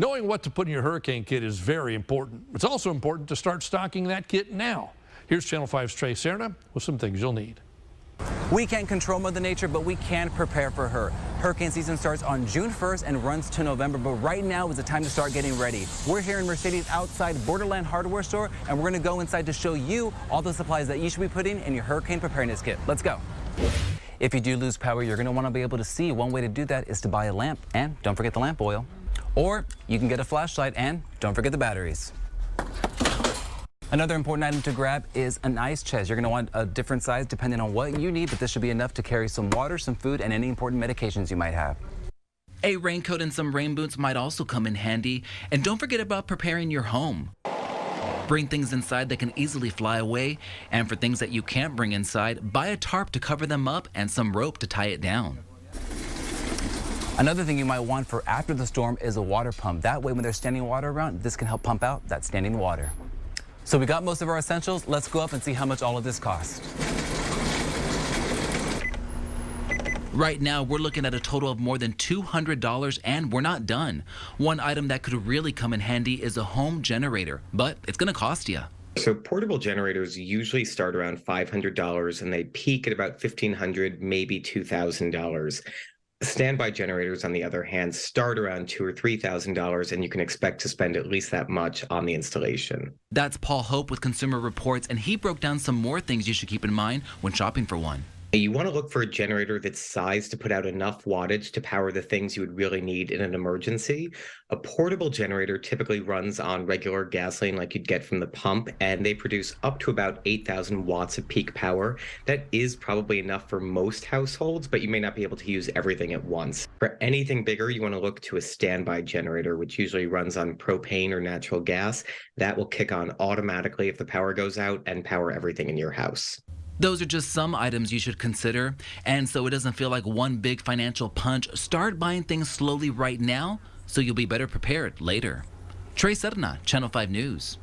Knowing what to put in your hurricane kit is very important. It's also important to start stocking that kit now. Here's Channel 5's Trey Serna with some things you'll need. We can't control Mother Nature, but we can prepare for her. Hurricane season starts on June 1st and runs to November, but right now is the time to start getting ready. We're here in Mercedes outside Borderland Hardware Store, and we're going to go inside to show you all the supplies that you should be putting in your hurricane preparedness kit. Let's go. If you do lose power, you're going to want to be able to see. One way to do that is to buy a lamp, and don't forget the lamp oil. Or you can get a flashlight, and don't forget the batteries. Another important item to grab is an ice chest. You're going to want a different size depending on what you need, but this should be enough to carry some water, some food, and any important medications you might have. A raincoat and some rain boots might also come in handy. And don't forget about preparing your home. Bring things inside that can easily fly away. And for things that you can't bring inside, buy a tarp to cover them up and some rope to tie it down. Another thing you might want for after the storm is a water pump. That way, when there's standing water around, this can help pump out that standing water. So we got most of our essentials. Let's go up and see how much all of this costs. Right now, we're looking at a total of more than $200, and we're not done. One item that could really come in handy is a home generator, but it's going to cost you. So portable generators usually start around $500 and they peak at about $1,500, maybe $2,000. Standby generators, on the other hand, start around $2,000 or $3,000, and you can expect to spend at least that much on the installation. That's Paul Hope with Consumer Reports, and he broke down some more things you should keep in mind when shopping for one. You want to look for a generator that's sized to put out enough wattage to power the things you would really need in an emergency. A portable generator typically runs on regular gasoline like you'd get from the pump, and they produce up to about 8,000 watts of peak power. That is probably enough for most households, but you may not be able to use everything at once. For anything bigger, you want to look to a standby generator, which usually runs on propane or natural gas. That will kick on automatically if the power goes out and power everything in your house. Those are just some items you should consider, and so it doesn't feel like one big financial punch, start buying things slowly right now so you'll be better prepared later. Trey Serna, Channel 5 News.